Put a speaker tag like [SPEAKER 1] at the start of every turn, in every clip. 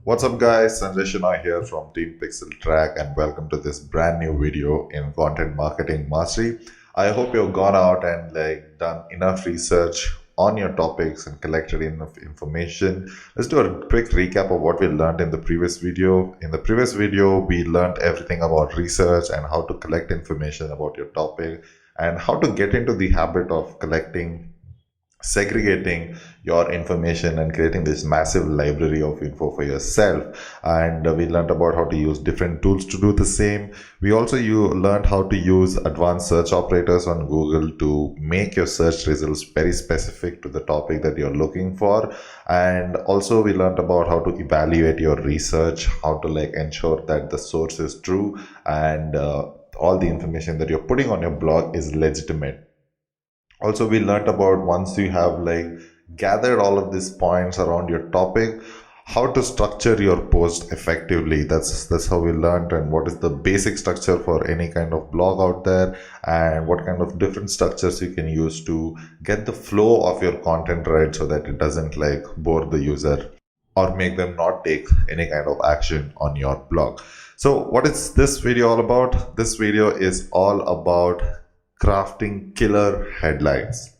[SPEAKER 1] What's up guys, Sanjay Shenoy here from Team Pixel Track and welcome to this brand new video in Content Marketing Mastery. I hope you've gone out and done enough research on your topics and collected enough information. Let's do a quick recap of what we learned in the previous video. In the previous video, we learned everything about research and how to collect information about your topic and how to get into the habit of segregating your information and creating this massive library of info for yourself. And we learned about how to use different tools to do the same. We also learned how to use advanced search operators on Google to make your search results very specific to the topic that you're looking for. And also we learned about how to evaluate your research, how to ensure that the source is true and all the information that you're putting on your blog is legitimate. Also, we learned about once you have gathered all of these points around your topic, how to structure your post effectively. That's how we learned, and what is the basic structure for any kind of blog out there, and what kind of different structures you can use to get the flow of your content right, so that it doesn't bore the user or make them not take any kind of action on your blog. So what is this video all about? This video is all about crafting killer headlines.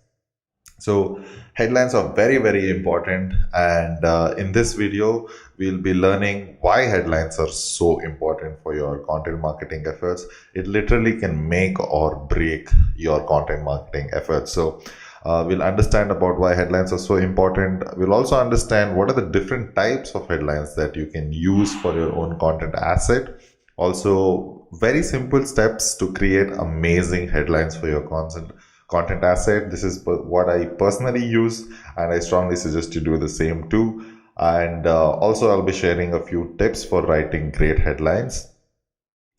[SPEAKER 1] So headlines are very, very important, and in this video we'll be learning why headlines are so important for your content marketing efforts. It literally can make or break your content marketing efforts. So we'll understand about why headlines are so important. We'll also understand what are the different types of headlines that you can use for your own content asset. Also, very simple steps to create amazing headlines for your content asset. This is what I personally use, and I strongly suggest you do the same too. And also I'll be sharing a few tips for writing great headlines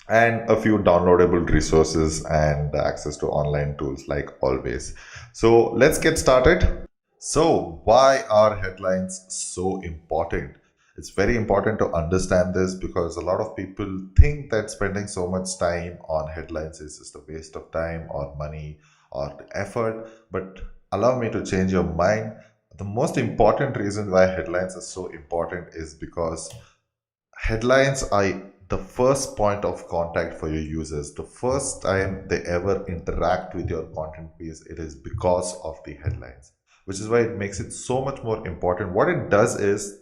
[SPEAKER 1] and a few downloadable resources and access to online tools like always. So let's get started. So why are headlines so important? It's very important to understand this because a lot of people think that spending so much time on headlines is just a waste of time or money or effort. But allow me to change your mind. The most important reason why headlines are so important is because headlines are the first point of contact for your users. The first time they ever interact with your content piece, it is because of the headlines, which is why it makes it so much more important. What it does is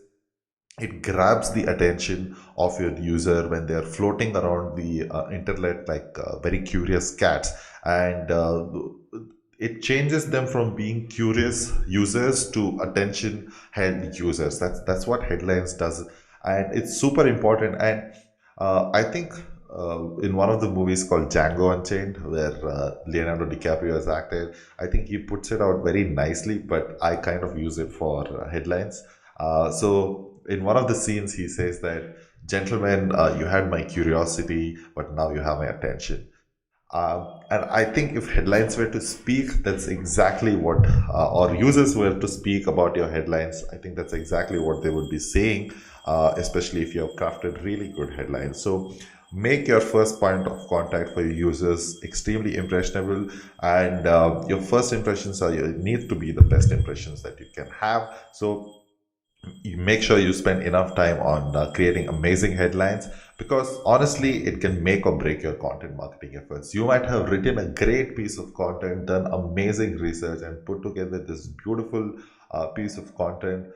[SPEAKER 1] it grabs the attention of your user when they are floating around the internet like very curious cats, and it changes them from being curious users to attention held users. That's what headlines does, and it's super important. And I think in one of the movies called Django Unchained, where Leonardo DiCaprio has acted, I think he puts it out very nicely, but I kind of use it for headlines. So in one of the scenes, he says that, "Gentlemen, you had my curiosity, but now you have my attention." And I think if headlines were to speak, that's exactly what, or users were to speak about your headlines, I think that's exactly what they would be saying, especially if you have crafted really good headlines. So make your first point of contact for your users extremely impressionable, and your first impressions are, you need to be the best impressions that you can have. So you make sure you spend enough time on creating amazing headlines, because honestly it can make or break your content marketing efforts. You might have written a great piece of content, done amazing research, and put together this beautiful piece of content,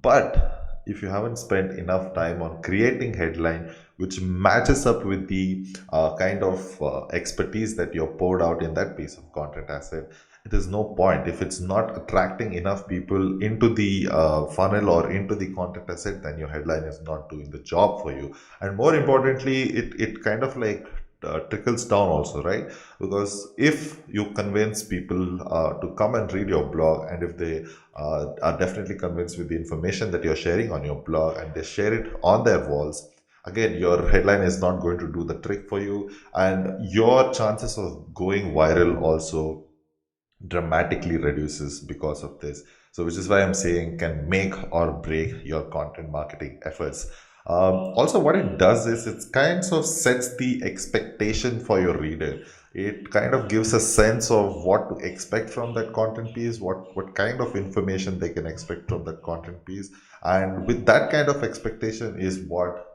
[SPEAKER 1] but if you haven't spent enough time on creating headline which matches up with the kind of expertise that you've poured out in that piece of content asset, it is no point. If it's not attracting enough people into the funnel or into the content asset, then your headline is not doing the job for you. And more importantly, it kind of trickles down also, right? Because if you convince people to come and read your blog, and if they are definitely convinced with the information that you're sharing on your blog, and they share it on their walls, again, your headline is not going to do the trick for you, and your chances of going viral also dramatically reduces because of this. So which is why I'm saying can make or break your content marketing efforts. Also, what it does is it kind of sets the expectation for your reader. It kind of gives a sense of what to expect from that content piece, what kind of information they can expect from that content piece. And with that kind of expectation is what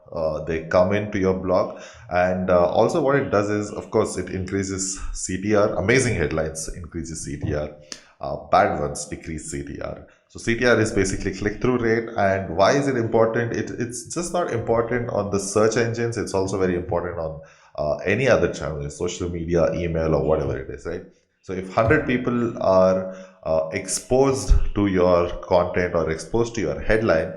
[SPEAKER 1] they come into your blog. And also what it does is, of course, it increases CTR. Amazing headlines increases CTR. Bad ones decrease CTR. So CTR is basically click-through rate. And why is it important? It's just not important on the search engines. It's also very important on any other channel, social media, email, or whatever it is, right? So if 100 people are exposed to your content or exposed to your headline,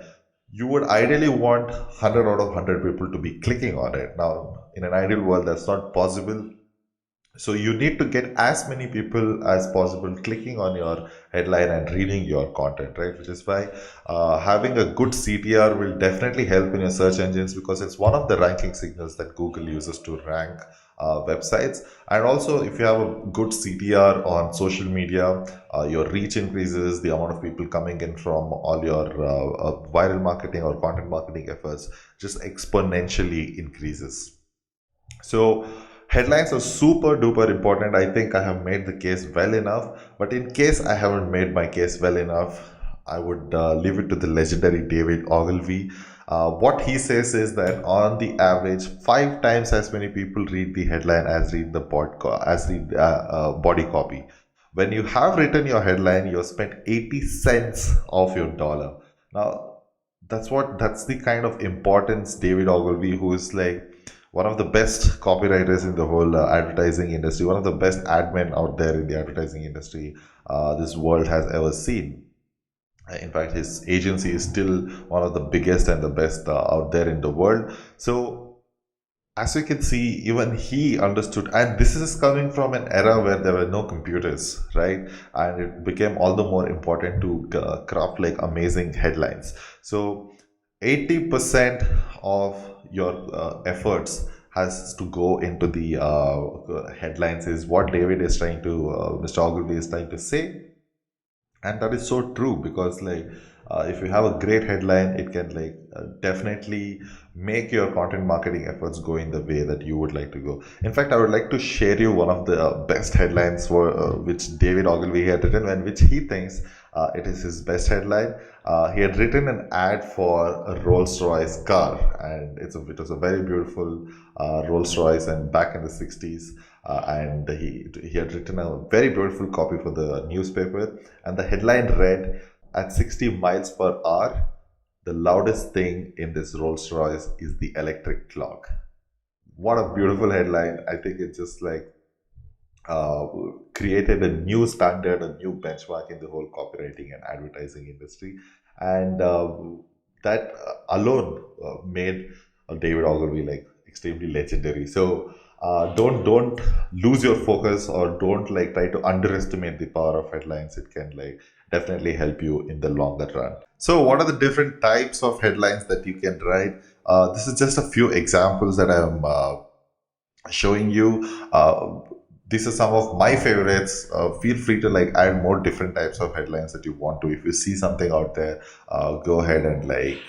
[SPEAKER 1] you would ideally want 100 out of 100 people to be clicking on it. Now, in an ideal world, that's not possible. So you need to get as many people as possible clicking on your headline and reading your content, right? Which is why having a good CTR will definitely help in your search engines, because it's one of the ranking signals that Google uses to rank websites. And also, if you have a good CTR on social media, your reach increases, the amount of people coming in from all your viral marketing or content marketing efforts just exponentially increases. So headlines are super duper important. I think I have made the case well enough, but in case I haven't made my case well enough, I would leave it to the legendary David Ogilvy. What he says is that on the average, 5 times as many people read the headline as read the body copy. When you have written your headline, you have spent 80 cents of your dollar. Now, that's the kind of importance David Ogilvy, who is like one of the best copywriters in the whole advertising industry, one of the best admin out there in the advertising industry this world has ever seen. In fact, his agency is still one of the biggest and the best out there in the world. So as you can see, even he understood, and this is coming from an era where there were no computers, right? And it became all the more important to craft like amazing headlines. So 80% of your efforts has to go into the headlines, is what David is trying to, Mr. Ogilvy is trying to say. And that is so true, because like if you have a great headline, it can like definitely make your content marketing efforts go in the way that you would like to go. In fact, I would like to share you one of the best headlines for which David Ogilvy had written, and which he thinks it is his best headline. He had written an ad for a Rolls-Royce car, and it was a very beautiful Rolls-Royce, and back in the 60s. And he had written a very beautiful copy for the newspaper, and the headline read, "At 60 miles per hour, the loudest thing in this Rolls Royce is the electric clock." What a beautiful headline! I think it just like uh, created a new standard, a new benchmark in the whole copywriting and advertising industry, and that alone made David Ogilvy like extremely legendary. So don't lose your focus, or don't like try to underestimate the power of headlines. It can like definitely help you in the longer run. So what are the different types of headlines that you can write? This is just a few examples that I'm showing you. These are some of my favorites. Feel free to like add more different types of headlines that you want to. If you see something out there, go ahead and like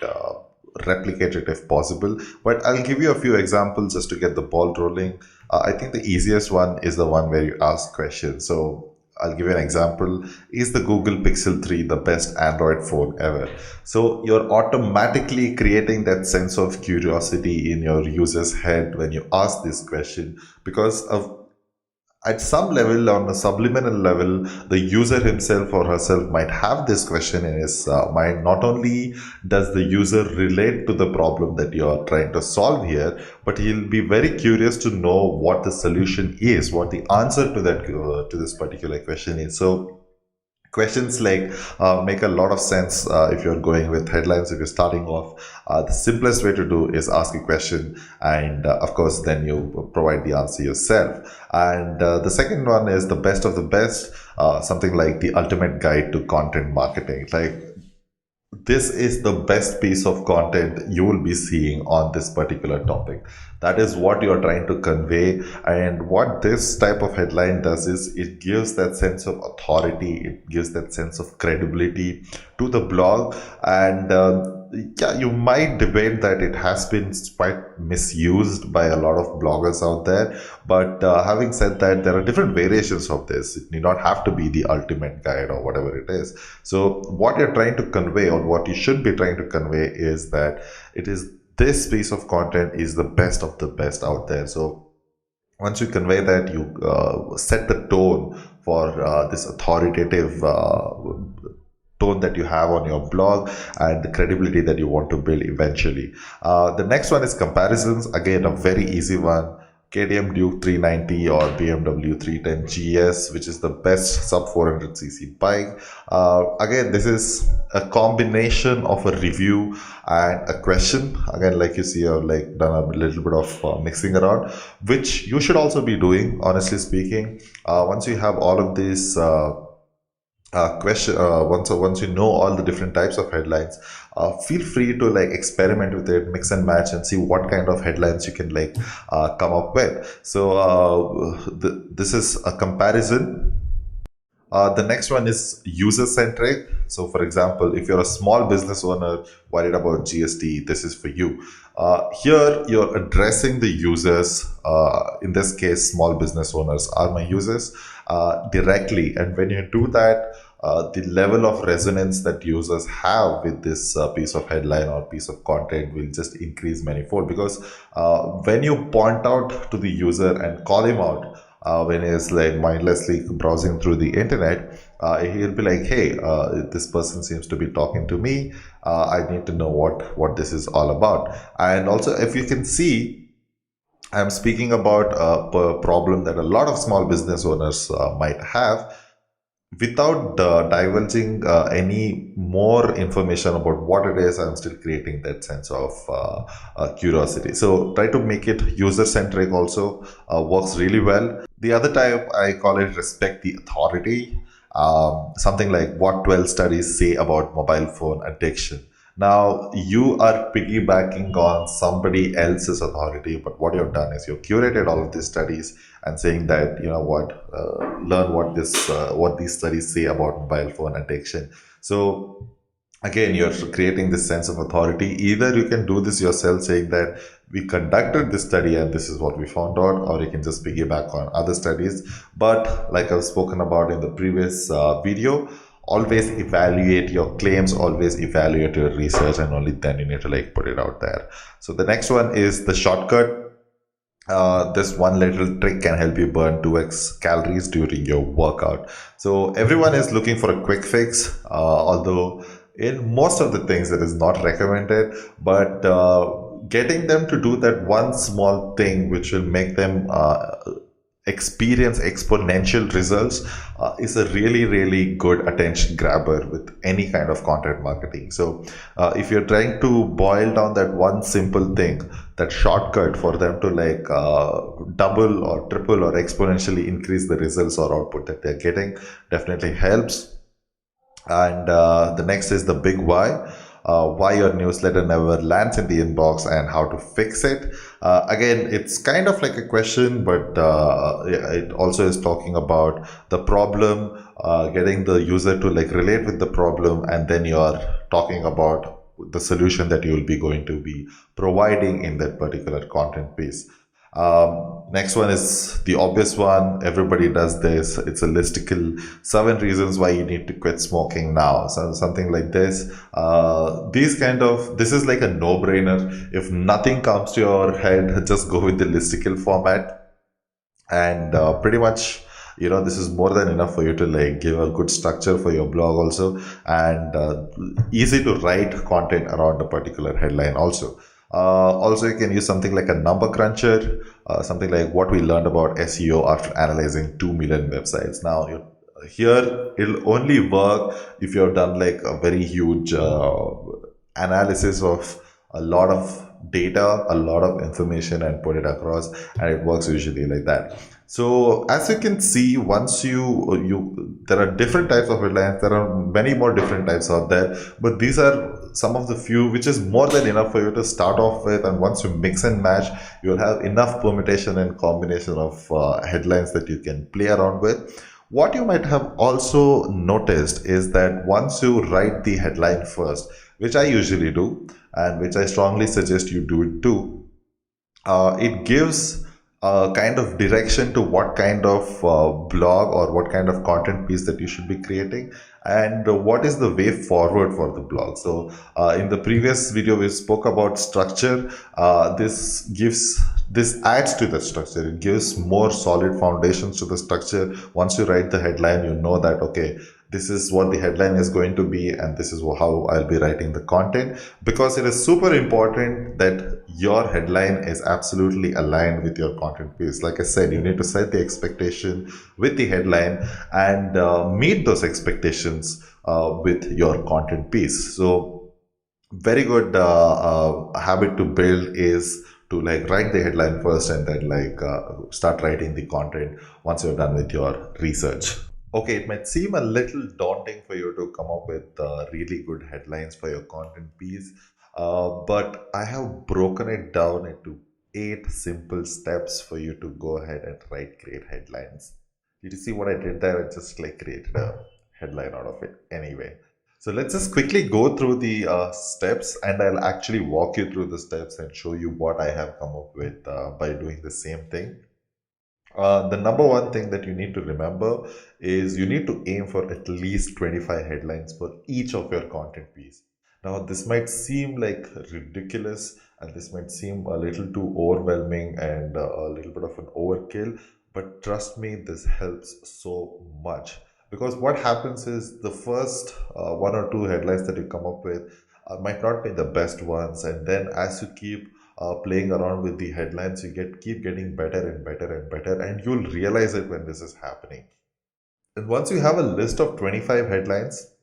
[SPEAKER 1] replicate it if possible. But I'll give you a few examples just to get the ball rolling. I think the easiest one is the one where you ask questions. So I'll give you an example. Is the Google Pixel 3 the best Android phone ever? So you're automatically creating that sense of curiosity in your user's head when you ask this question, because of at some level, on a subliminal level, the user himself or herself might have this question in his mind. Not only does the user relate to the problem that you are trying to solve here, but he'll be very curious to know what the solution is, what the answer to that to this particular question is. So questions like make a lot of sense if you're going with headlines. If you're starting off, the simplest way to do is ask a question, and of course then you provide the answer yourself. And the second one is the best of the best, something like the ultimate guide to content marketing. Like, this is the best piece of content you will be seeing on this particular topic. That is what you're trying to convey. And what this type of headline does is it gives that sense of authority, it gives that sense of credibility to the blog. And yeah, you might debate that it has been quite misused by a lot of bloggers out there. But having said that, there are different variations of this. It need not have to be the ultimate guide or whatever it is. So what you're trying to convey, or what you should be trying to convey, is that it is this piece of content is the best of the best out there. So once you convey that, you set the tone for this authoritative tone that you have on your blog and the credibility that you want to build eventually. The next one is comparisons. Again, a very easy one. KTM Duke 390 or BMW 310 GS, which is the best sub 400cc bike. Again, this is a combination of a review and a question. Again, like you see, I've like done a little bit of mixing around, which you should also be doing, honestly speaking. Once you have all of these once you know all the different types of headlines, feel free to like experiment with it, mix and match, and see what kind of headlines you can like come up with. So this is a comparison. The next one is user centric. So for example, if you're a small business owner worried about GST, this is for you. Here you're addressing the users, in this case small business owners are my users, directly, and when you do that, the level of resonance that users have with this piece of headline or piece of content will just increase manifold, because when you point out to the user and call him out when he's like mindlessly browsing through the internet, he'll be like, hey, this person seems to be talking to me. I need to know what this is all about. And also, if you can see, I'm speaking about a problem that a lot of small business owners might have, without divulging any more information about what it is. I'm still creating that sense of curiosity. So try to make it user-centric also, works really well. The other type, I call it respect the authority. Something like what 12 studies say about mobile phone addiction. Now, you are piggybacking on somebody else's authority, but what you've done is you've curated all of these studies and saying that, you know what, learn what these studies say about mobile phone addiction. So again, you're creating this sense of authority. Either you can do this yourself, saying that we conducted this study and this is what we found out, or you can just piggyback on other studies. But like I've spoken about in the previous video, always evaluate your claims, always evaluate your research, and only then you need to like put it out there. So the next one is the shortcut. This one little trick can help you burn 2x calories during your workout. So everyone is looking for a quick fix, although in most of the things it is not recommended, but getting them to do that one small thing which will make them experience exponential results is a really good attention grabber with any kind of content marketing. So if you're trying to boil down that one simple thing, that shortcut for them to like double or triple or exponentially increase the results or output that they're getting, definitely helps. And the next is the big why. Why your newsletter never lands in the inbox and how to fix it. Again, it's kind of like a question, but it also is talking about the problem, getting the user to like relate with the problem, and then you're talking about the solution that you will be going to be providing in that particular content piece. Next one is the obvious one. Everybody does this. It's a listicle 7 reasons why you need to quit smoking now. So something like this. This is like a no-brainer. If nothing comes to your head, just go with the listicle format. And pretty much, you know, this is more than enough for you to like give a good structure for your blog also, and easy to write content around a particular headline also. Also, you can use something like a number cruncher, something like what we learned about SEO after analyzing 2 million websites. Now, here it'll only work if you've done like a very huge analysis of a lot of data, a lot of information, and put it across, and it works usually like that. So as you can see, once there are different types of headlines. There are many more different types out there, but these are some of the few, which is more than enough for you to start off with. And once you mix and match, you'll have enough permutation and combination of headlines that you can play around with. What you might have also noticed is that once you write the headline first, which I usually do, and which I strongly suggest you do it too. It gives a kind of direction to what kind of blog or what kind of content piece that you should be creating, and what is the way forward for the blog. So in the previous video we spoke about structure. This adds to the structure. It gives more solid foundations to the structure. Once you write the headline, you know that okay, this is what the headline is going to be, and this is how I'll be writing the content, because it is super important that your headline is absolutely aligned with your content piece. Like I said, you need to set the expectation with the headline and meet those expectations with your content piece. So very good habit to build is to like write the headline first and then like start writing the content once you're done with your research. Okay, it might seem a little daunting for you to come up with really good headlines for your content piece, but I have broken it down into 8 simple steps for you to go ahead and write great headlines. Did you see what I did there? I just like created a headline out of it anyway. So let's just quickly go through the steps, and I'll actually walk you through the steps and show you what I have come up with by doing the same thing. The number one thing that you need to remember is you need to aim for at least 25 headlines for each of your content piece. Now, this might seem like ridiculous, and this might seem a little too overwhelming and a little bit of an overkill, but trust me, this helps so much. Because what happens is the first 1 or 2 headlines that you come up with might not be the best ones, and then as you keep playing around with the headlines, you keep getting better and better and better, and you'll realize it when this is happening. And once you have a list of 25 headlines,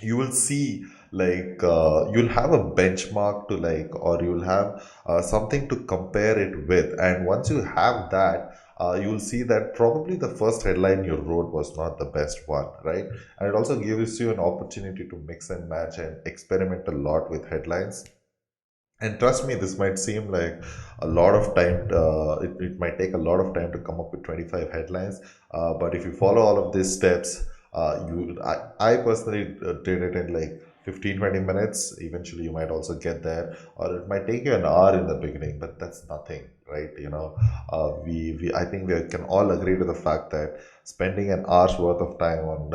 [SPEAKER 1] you will see like you'll have a benchmark to like, or you'll have something to compare it with. And once you have that, you'll see that probably the first headline you wrote was not the best one, right? And it also gives you an opportunity to mix and match and experiment a lot with headlines. And trust me, this might seem like a lot of time. It might take a lot of time to come up with 25 headlines. But if you follow all of these steps, I personally did it in like 15-20 minutes. Eventually, you might also get there, or it might take you an hour in the beginning, but that's nothing, right? I think we can all agree to the fact that spending an hour's worth of time on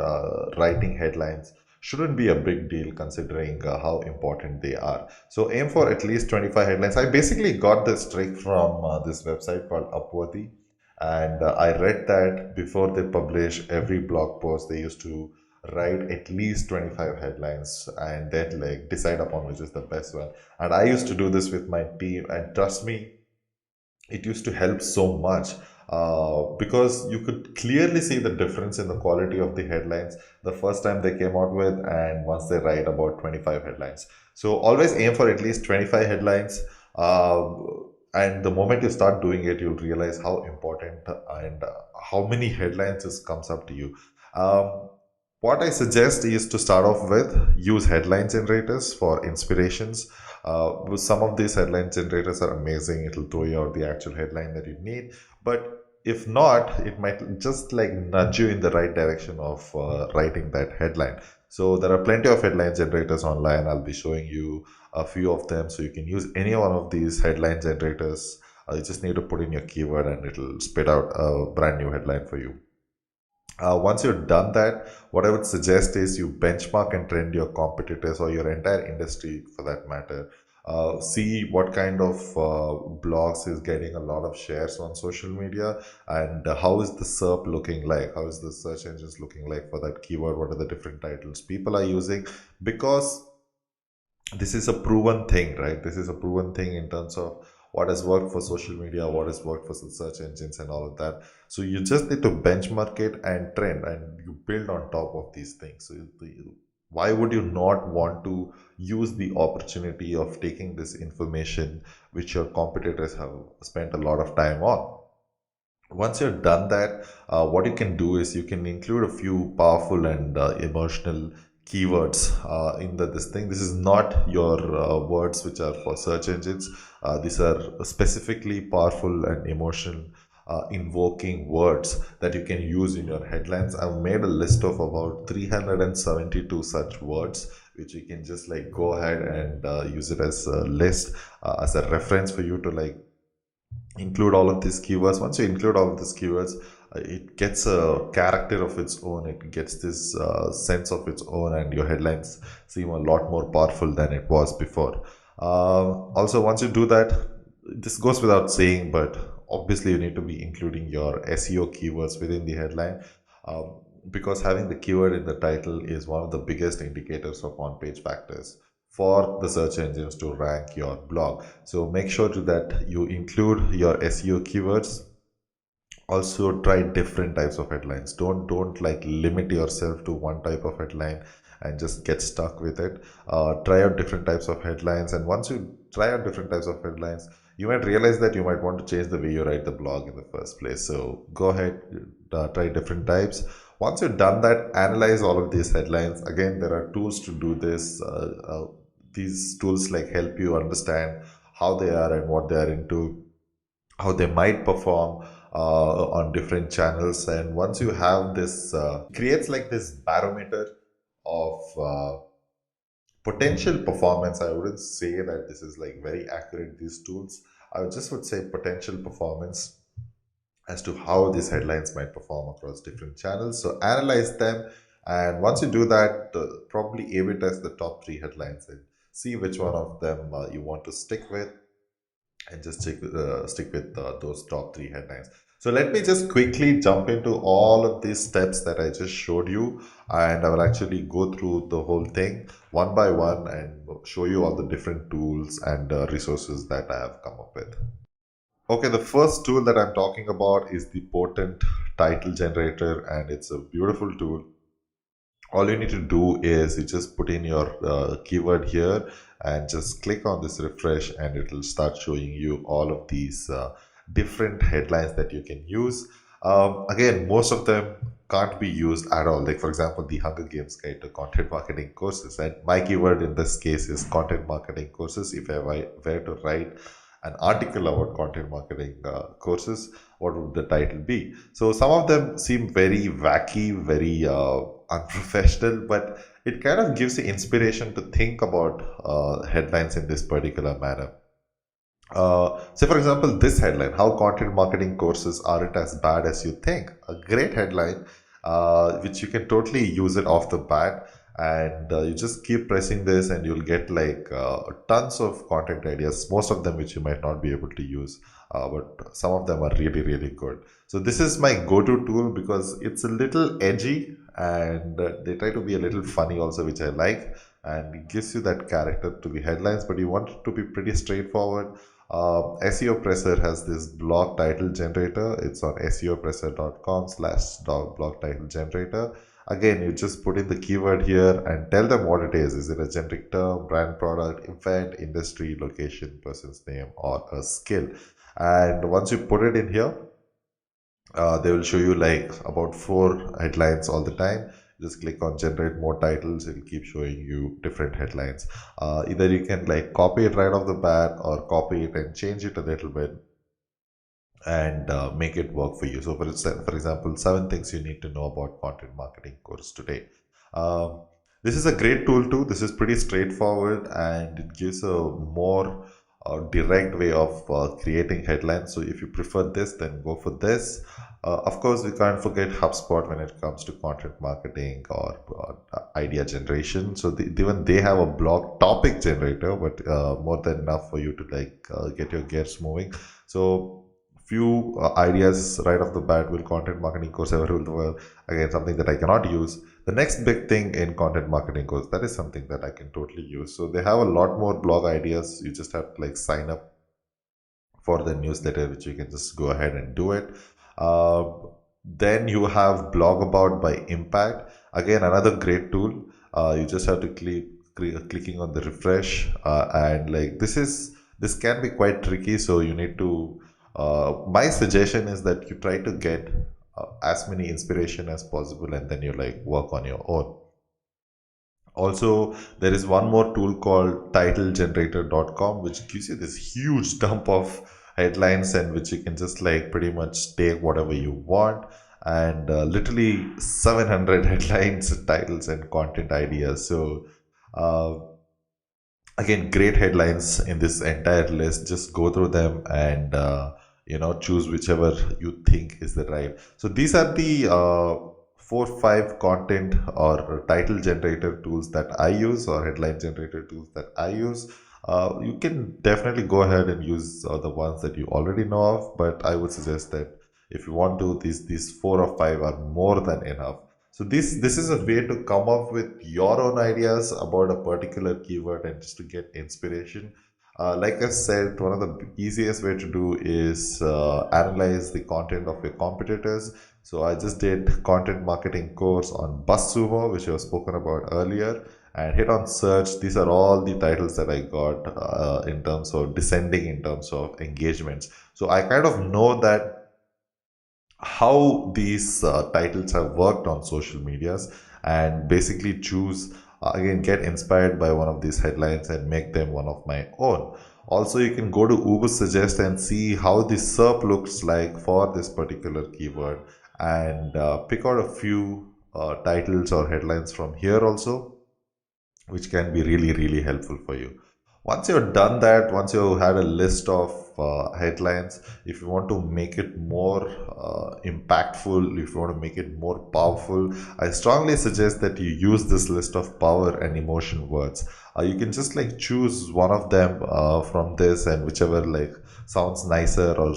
[SPEAKER 1] writing headlines shouldn't be a big deal considering how important they are. So aim for at least 25 headlines. I basically got this trick from this website called Upworthy, and I read that before they publish every blog post, they used to write at least 25 headlines and then like decide upon which is the best one. And I used to do this with my team, and trust me, it used to help so much because you could clearly see the difference in the quality of the headlines the first time they came out with, and once they write about 25 headlines. So always aim for at least 25 headlines, and the moment you start doing it, you'll realize how important and how many headlines just comes up to you. What I suggest is to start off with use headline generators for inspirations. Some of these headline generators are amazing. It'll throw you out the actual headline that you need. But if not, it might just like nudge you in the right direction of writing that headline. So there are plenty of headline generators online. I'll be showing you a few of them. So you can use any one of these headline generators. You just need to put in your keyword and it'll spit out a brand new headline for you. Once you've done that, what I would suggest is you benchmark and trend your competitors or your entire industry for that matter. See what kind of blogs is getting a lot of shares on social media, and how is the SERP looking like? How is the search engines looking like for that keyword? What are the different titles people are using? Because this is a proven thing, right? This is a proven thing in terms of what has worked for social media, what has worked for search engines, and all of that. So you just need to benchmark it and trend, and you build on top of these things. So why would you not want to use the opportunity of taking this information which your competitors have spent a lot of time on? Once you've done that, what you can do is you can include a few powerful and emotional keywords in this thing. This is not your words which are for search engines. These are specifically powerful and emotional invoking words that you can use in your headlines. I've made a list of about 372 such words, which you can just like go ahead and use it as a list, as a reference for you to like include all of these keywords. Once you include all of these keywords, it gets a character of its own, it gets this sense of its own, and your headlines seem a lot more powerful than it was before. Also, once you do that, this goes without saying, but obviously you need to be including your SEO keywords within the headline, because having the keyword in the title is one of the biggest indicators of on-page factors for the search engines to rank your blog. So make sure to that you include your SEO keywords. Also try different types of headlines. Don't like limit yourself to one type of headline and just get stuck with it. Try out different types of headlines, and once you try out different types of headlines, you might realize that you might want to change the way you write the blog in the first place. So go ahead, try different types. Once you've done that, analyze all of these headlines. Again, there are tools to do this. These tools like help you understand how they are and what they are into, how they might perform on different channels. And once you have this, creates like this barometer of potential performance. I wouldn't say that this is like very accurate, these tools. I just would say potential performance as to how these headlines might perform across different channels. So analyze them, and once you do that, probably A/B test the top three headlines and see which one of them you want to stick with, and just stick with those top three headlines. So let me just quickly jump into all of these steps that I just showed you, and I will actually go through the whole thing one by one and show you all the different tools and resources that I have come up with. Okay, the first tool that I'm talking about is the Potent Title Generator, and it's a beautiful tool. All you need to do is you just put in your keyword here and just click on this refresh, and it will start showing you all of these different headlines that you can use. Again, most of them can't be used at all. Like for example, the Hunger Games Guide to Content Marketing Courses, and my keyword in this case is content marketing courses. If I were to write an article about content marketing courses, what would the title be? So some of them seem very wacky, very unprofessional, but it kind of gives you inspiration to think about headlines in this particular manner. Say for example, this headline: how content marketing courses aren't as bad as you think. A great headline, which you can totally use it off the bat, and you just keep pressing this and you'll get like tons of content ideas, most of them which you might not be able to use, but some of them are really really good. So this is my go-to tool because it's a little edgy, and they try to be a little funny also, which I like, and it gives you that character to the headlines, but you want it to be pretty straightforward. SEO Presser has this blog title generator. It's on seopresser.com/blog title generator. Again, you just put in the keyword here and tell them what it is. Is it a generic term, brand, product, event, industry, location, person's name, or a skill? And once you put it in here, they will show you like about 4 headlines all the time. Just click on generate more titles, it will keep showing you different headlines. Either you can like copy it right off the bat, or copy it and change it a little bit and make it work for you. So for example, 7 things you need to know about content marketing course today. This is a great tool too. This is pretty straightforward, and it gives a more direct way of creating headlines. So if you prefer this, then go for this. Of course, we can't forget HubSpot when it comes to content marketing or idea generation. So even they have a blog topic generator, but more than enough for you to like get your gears moving. So few ideas right off the bat. Will content marketing course ever rule the world? Again, something that I cannot use. The next big thing in content marketing course, that is something that I can totally use. So they have a lot more blog ideas. You just have to like sign up for the newsletter, which you can just go ahead and do it. Then you have blog about by impact. Again, another great tool. You just have to clicking on the refresh, and like this can be quite tricky. So you need to. My suggestion is that you try to get as many inspiration as possible, and then you like work on your own. Also, there is one more tool called titlegenerator.com, which gives you this huge dump of headlines and which you can just like pretty much take whatever you want, and literally 700 headlines, titles, and content ideas. So uh, again, great headlines in this entire list. Just go through them and choose whichever you think is the right. So these are the 4 5 content or title generator tools that I use, or headline generator tools that I use. You can definitely go ahead and use the ones that you already know of, but I would suggest that if you want to, these 4 or 5 are more than enough. So this is a way to come up with your own ideas about a particular keyword and just to get inspiration. Like I said, one of the easiest way to do is analyze the content of your competitors. So I just did content marketing course on BuzzSumo, which I was spoken about earlier, and hit on search. These are all the titles that I got in terms of descending in terms of engagements. So I kind of know that how these titles have worked on social medias, and basically choose again, get inspired by one of these headlines and make them one of my own. Also, you can go to Uber Suggest and see how the SERP looks like for this particular keyword, and pick out a few titles or headlines from here also, which can be really, really helpful for you. Once you've done that, once you've had a list of headlines, if you want to make it more impactful, if you want to make it more powerful, I strongly suggest that you use this list of power and emotion words. You can just like choose one of them from this, and whichever like sounds nicer or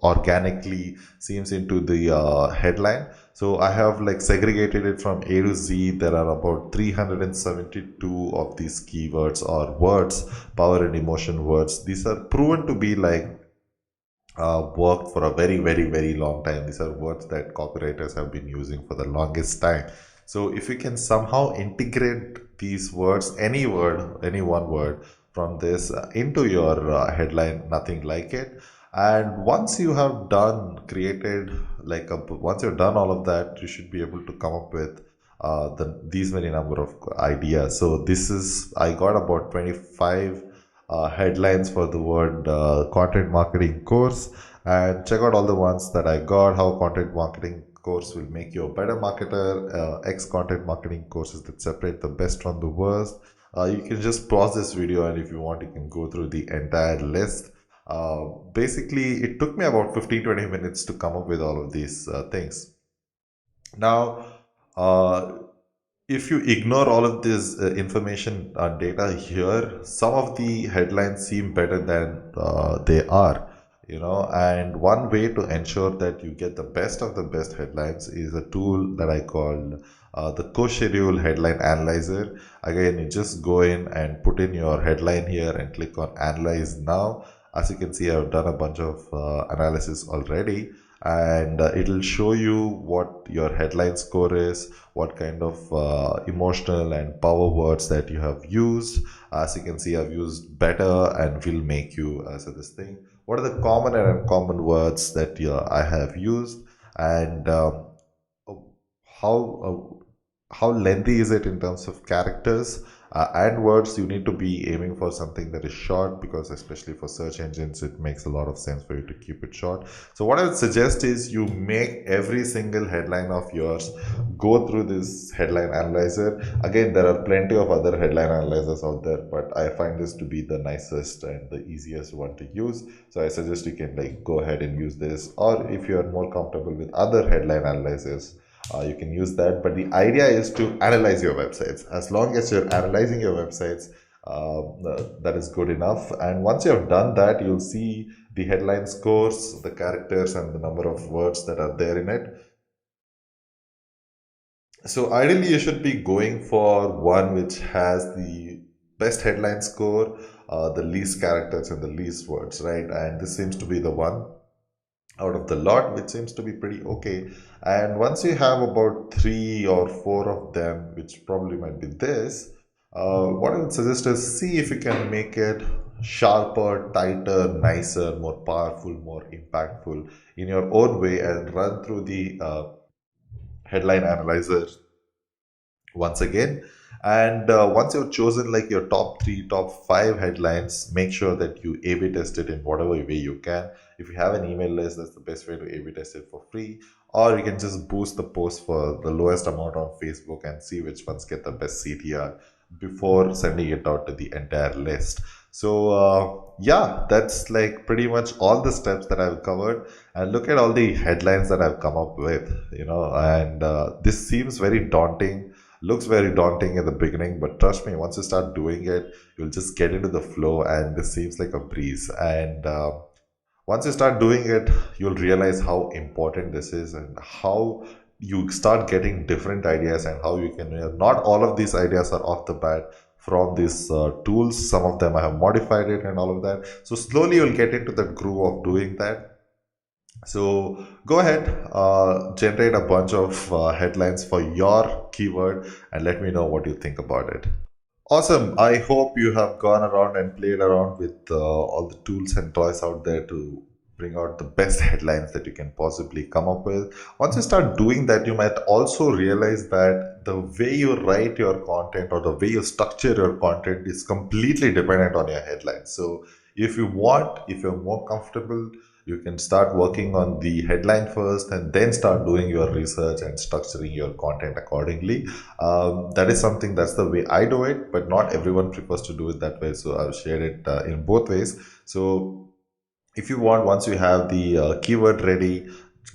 [SPEAKER 1] organically seems into the headline. So I have like segregated it from A to Z. There are about 372 of these keywords or words, power and emotion words. These are proven to be like worked for a very, very, very long time. These are words that copywriters have been using for the longest time. So if you can somehow integrate these words, any word, any one word from this into your headline, nothing like it. And once you have done created like a, once you've done all of that, you should be able to come up with these many number of ideas. So this is, I got about 25 headlines for the word content marketing course, and check out all the ones that I got. How content marketing course will make you a better marketer, X content marketing courses that separate the best from the worst. You can just pause this video, and if you want, you can go through the entire list. Basically, it took me about 15-20 minutes to come up with all of these things. Now, uh, if you ignore all of this information data here, some of the headlines seem better than they are, and one way to ensure that you get the best of the best headlines is a tool that I call the co-schedule headline analyzer. Again, you just go in and put in your headline here and click on analyze now. As you can see, I've done a bunch of analysis already, and it'll show you what your headline score is, what kind of emotional and power words that you have used. As you can see, I've used better and will make you as this thing. What are the common and uncommon words that I have used, and how how lengthy is it in terms of characters and words. You need to be aiming for something that is short, because especially for search engines, it makes a lot of sense for you to keep it short. So what I would suggest is you make every single headline of yours go through this headline analyzer. Again, there are plenty of other headline analyzers out there, but I find this to be the nicest and the easiest one to use. So I suggest you can like go ahead and use this, or if you are more comfortable with other headline analyzers, you can use that. But the idea is to analyze your websites. As long as you're analyzing your websites, that is good enough. And once you have done that, you'll see the headline scores, the characters, and the number of words that are there in it. So ideally, you should be going for one which has the best headline score, the least characters, and the least words, right? And this seems to be the one out of the lot, which seems to be pretty okay. And once you have about 3 or 4 of them, which probably might be this, what I would suggest is see if you can make it sharper, tighter, nicer, more powerful, more impactful in your own way, and run through the headline analyzer once again, And once you've chosen like your top three, top five headlines, make sure that you A/B test it in whatever way you can. If you have an email list, that's the best way to A/B test it for free. Or you can just boost the post for the lowest amount on Facebook and see which ones get the best CTR before sending it out to the entire list. So yeah, that's like pretty much all the steps that I've covered. And look at all the headlines that I've come up with, and this seems very daunting, looks very daunting at the beginning, but trust me, once you start doing it, you'll just get into the flow and this seems like a breeze. And once you start doing it, you'll realize how important this is and how you start getting different ideas and how you can, not all of these ideas are off the bat from these tools. Some of them I have modified it and all of that. So slowly you'll get into the groove of doing that. So go ahead, generate a bunch of headlines for your keyword and let me know what you think about it. Awesome. I hope you have gone around and played around with all the tools and toys out there to bring out the best headlines that you can possibly come up with. Once you start doing that, you might also realize that the way you write your content or the way you structure your content is completely dependent on your headlines. So if you're more comfortable, you can start working on the headline first and then start doing your research and structuring your content accordingly. That is something, that's the way I do it, but not everyone prefers to do it that way. So I've shared it in both ways. So if you want, once you have the keyword ready,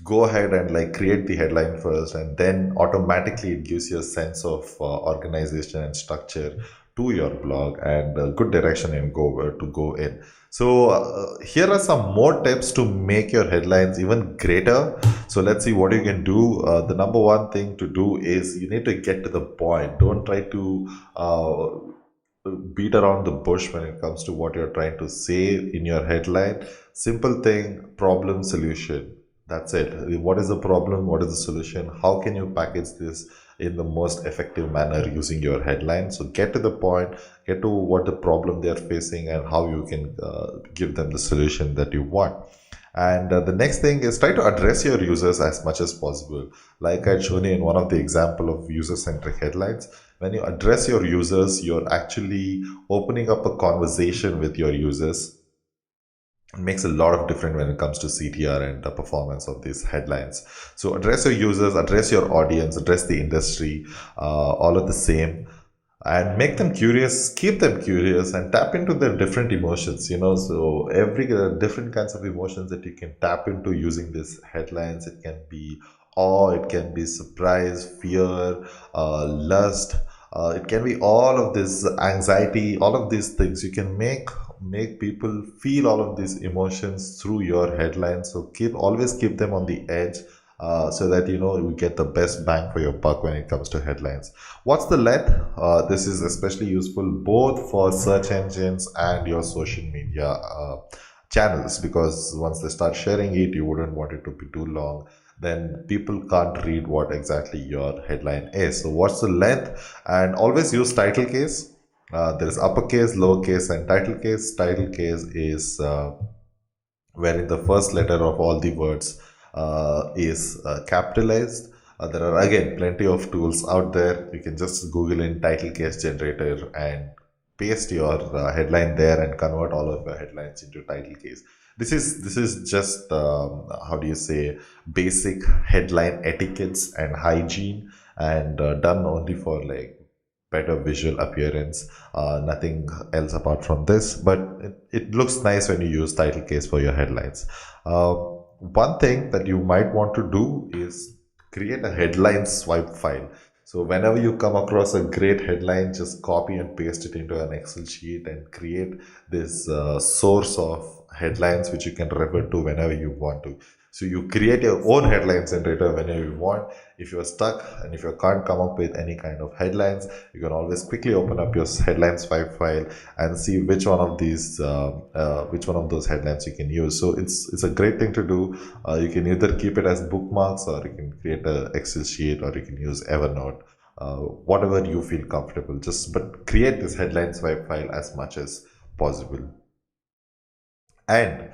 [SPEAKER 1] go ahead and like create the headline first, and then automatically it gives you a sense of organization and structure to your blog and a good direction and go where to go in. So here are some more tips to make your headlines even greater. So let's see what you can do. The number one thing to do is you need to get to the point. Don't try to beat around the bush when it comes to what you're trying to say in your headline. Simple thing, problem, solution. That's it. What is the problem? What is the solution? How can you package this in the most effective manner using your headline? So get to the point, get to what the problem they're facing and how you can give them the solution that you want. And the next thing is try to address your users as much as possible. Like I'd shown you in one of the example of user-centric headlines, when you address your users, you're actually opening up a conversation with your users. It makes a lot of difference when it comes to CTR and the performance of these headlines. So address your users, address your audience, address the industry, all of the same, and make them curious, keep them curious, and tap into their different emotions. So every different kinds of emotions that you can tap into using these headlines. It can be awe, it can be surprise, fear, lust, it can be all of this anxiety, all of these things. You can make people feel all of these emotions through your headlines. So always keep them on the edge, so that you get the best bang for your buck when it comes to headlines. What's the length? This is especially useful both for search engines and your social media channels, because once they start sharing it, you wouldn't want it to be too long. Then people can't read what exactly your headline is. So what's the length? And always use title case. There is uppercase, lowercase, and title case. Title case is wherein the first letter of all the words is capitalized. There are again plenty of tools out there. You can just Google in title case generator and paste your headline there and convert all of your headlines into title case. This is just how do you say, basic headline etiquettes and hygiene, and done only for like better visual appearance. Nothing else apart from this, but it looks nice when you use title case for your headlines. One thing that you might want to do is create a headline swipe file. So whenever you come across a great headline, just copy and paste it into an Excel sheet and create this source of headlines which you can refer to whenever you want to. So you create your own headline generator whenever you want. If you're stuck and if you can't come up with any kind of headlines, you can always quickly open up your headline swipe file and see which one of those headlines you can use. So it's a great thing to do. You can either keep it as bookmarks, or you can create an Excel sheet, or you can use Evernote. Whatever you feel comfortable, but create this headline swipe file as much as possible. And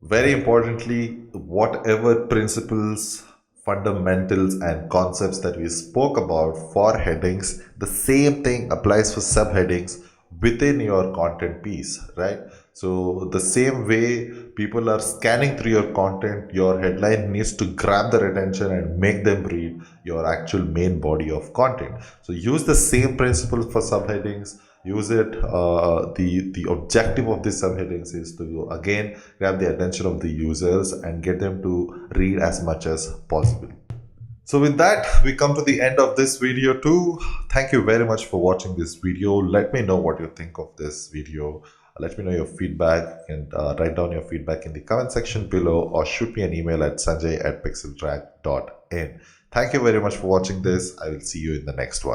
[SPEAKER 1] very importantly, whatever principles, fundamentals and concepts that we spoke about for headings, the same thing applies for subheadings within your content piece, right? So the same way people are scanning through your content, your headline needs to grab their attention and make them read your actual main body of content. So use the same principle for subheadings. Use it. The objective of these subheadings is to again grab the attention of the users and get them to read as much as possible. So with that, we come to the end of this video too. Thank you very much for watching this video. Let me know what you think of this video. Let me know your feedback and write down your feedback in the comment section below, or shoot me an email at sanjay@pixeltrack.in. Thank you very much for watching this. I will see you in the next one.